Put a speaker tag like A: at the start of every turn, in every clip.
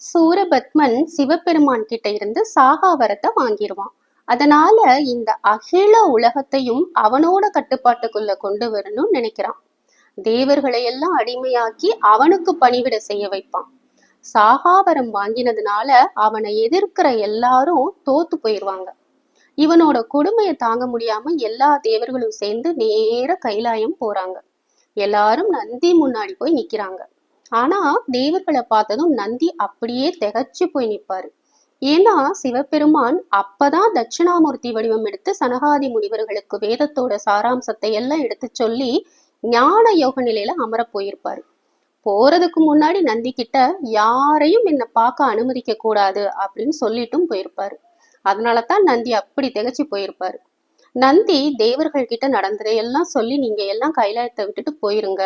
A: சூரபத்மன் சிவபெருமான் கிட்ட இருந்து சாகாவரத்தை வாங்கிடுவான். அதனால இந்த அகில உலகத்தையும் அவனோட கட்டுப்பாட்டுக்குள்ள கொண்டு வரணும்னு நினைக்கிறான். தேவர்களை எல்லாம் அடிமையாக்கி அவனுக்கு பணிவிட செய்ய வைப்பான். சாகாவரம் வாங்கினதுனால அவனை எதிர்க்கிற எல்லாரும் தோத்து போயிடுவாங்க. இவனோட கொடுமையை தாங்க முடியாம எல்லா தேவர்களும் சேர்ந்து நேர கைலாயம் போறாங்க. எல்லாரும் நந்தி முன்னாடி போய் நிக்கிறாங்க. ஆனா தேவர்களை பார்த்ததும் நந்தி அப்படியே திகைச்சு போய் நிப்பாரு. ஏன்னா சிவபெருமான் அப்பதான் தட்சிணாமூர்த்தி வடிவம் எடுத்து சனகாதி முனிவர்களுக்கு வேதத்தோட சாராம்சத்தை எல்லாம் எடுத்து சொல்லி ஞான யோக நிலையில அமர போயிருப்பாரு. போறதுக்கு முன்னாடி நந்தி கிட்ட யாரையும் என்னை பார்க்க அனுமதிக்க கூடாது அப்படின்னு சொல்லிட்டும் போயிருப்பாரு. அதனாலதான் நந்தி அப்படி திகைச்சு போயிருப்பாரு. நந்தி தேவர்கள் கிட்ட நடந்ததையெல்லாம் சொல்லி நீங்க எல்லாம் கைலாயத்தை விட்டுட்டு போயிருங்க,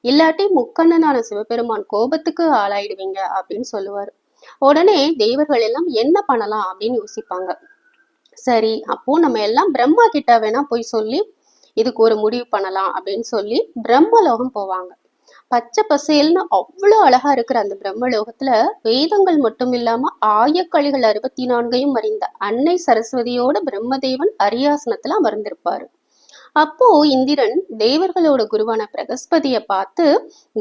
A: இல்லாட்டி முக்கண்ணனான சிவபெருமான் கோபத்துக்கு ஆளாயிடுவீங்க அப்படின்னு சொல்லுவாரு. உடனே தேவர்கள் எல்லாம் என்ன பண்ணலாம் அப்படின்னு யோசிப்பாங்க. சரி, அப்போ நம்ம எல்லாம் பிரம்மா கிட்ட வேணா போய் சொல்லி இதுக்கு ஒரு முடிவு பண்ணலாம் அப்படின்னு சொல்லி பிரம்மலோகம் போவாங்க. பச்சை பசேல்னு அவ்வளோ அழகா இருக்கிற அந்த பிரம்மலோகத்துல வேதங்கள் மட்டும் இல்லாம ஆயக்கழிகள் 64 அறிந்த அன்னை சரஸ்வதியோட பிரம்மதேவன் அரியாசனத்துல அமர்ந்திருப்பாரு. அப்போ இந்திரன் தேவர்களோட குருவான பிரகஸ்பதிய பார்த்து,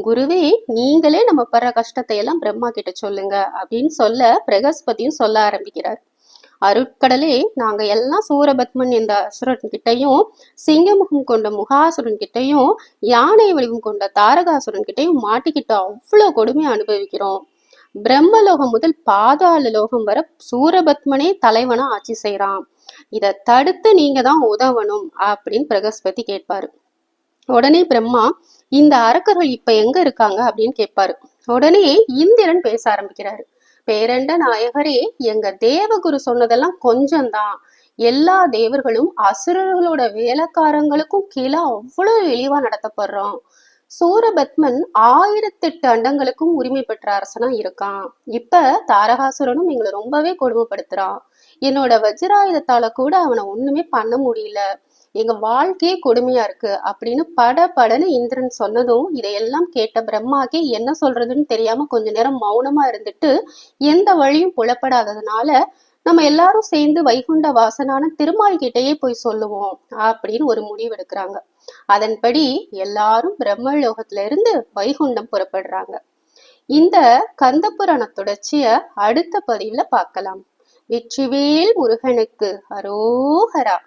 A: குருவே நீங்களே நம்ம படுற கஷ்டத்தை எல்லாம் பிரம்மா கிட்ட சொல்லுங்க அப்படின்னு சொல்ல பிரகஸ்பதியும் சொல்ல ஆரம்பிக்கிறார். அருட்கடலே, நாங்க எல்லாம் சூரபத்மன் என்ற அசுரன் கிட்டையும் சிங்கமுகம் கொண்ட முகாசுரன் கிட்டையும் யானை வடிவம் கொண்ட தாரகாசுரன் கிட்டையும் மாட்டிக்கிட்டு அவ்வளவு கொடுமையை அனுபவிக்கிறோம். பிரம்மலோகம் முதல் பாதாள லோகம் வர சூரபத்மனே தலைவனா ஆட்சி செய்யறான். இத தடுத்து நீங்க தான் உதவணும் அப்படின்னு பிரகஸ்பதி கேட்பாரு. உடனே பிரம்மா, இந்த அரக்கர்கள் இப்ப எங்க இருக்காங்க அப்படின்னு கேட்பாரு. உடனே இந்திரன் பேச ஆரம்பிக்கிறாரு. பேரண்ட நாயகரே, எங்க தேவகுரு சொன்னதெல்லாம் கொஞ்சம்தான். எல்லா தேவர்களும் அசுரர்களோட வேலைக்காரங்களுக்கும் கீழே அவ்வளவு இழிவா நடத்தப்படுறோம். சூரபத்மன் 1008 அண்டங்களுக்கும் உரிமை பெற்ற அரசனா இருக்கான். இப்ப தாரகாசுரனும் எங்களை ரொம்பவே கொடுமைப்படுத்துறான். என்னோட வஜ்ராயுதத்தால கூட அவனை ஒண்ணுமே பண்ண முடியல. எங்க வாழ்க்கையே கொடுமையா இருக்கு அப்படின்னு படன்னு இந்திரன் சொன்னதும் இதையெல்லாம் கேட்ட பிரம்மாக்கே என்ன சொல்றதுன்னு தெரியாம கொஞ்ச நேரம் மௌனமா இருந்துட்டு, எந்த வழியும் புலப்படாததுனால நம்ம எல்லாரும் சேர்ந்து வைகுண்ட வாசனான திருமால் கிட்டேயே போய் சொல்லுவோம் அப்படின்னு ஒரு முடிவு எடுக்கிறாங்க. அதன்படி எல்லாரும் பிரம்மலோகத்துல இருந்து வைகுண்டம் புறப்படுறாங்க. இந்த கந்தபுராண தொடர்ச்சிய அடுத்த பதிவுல பார்க்கலாம். வெற்றிவேல் முருகனுக்கு அரோகரா.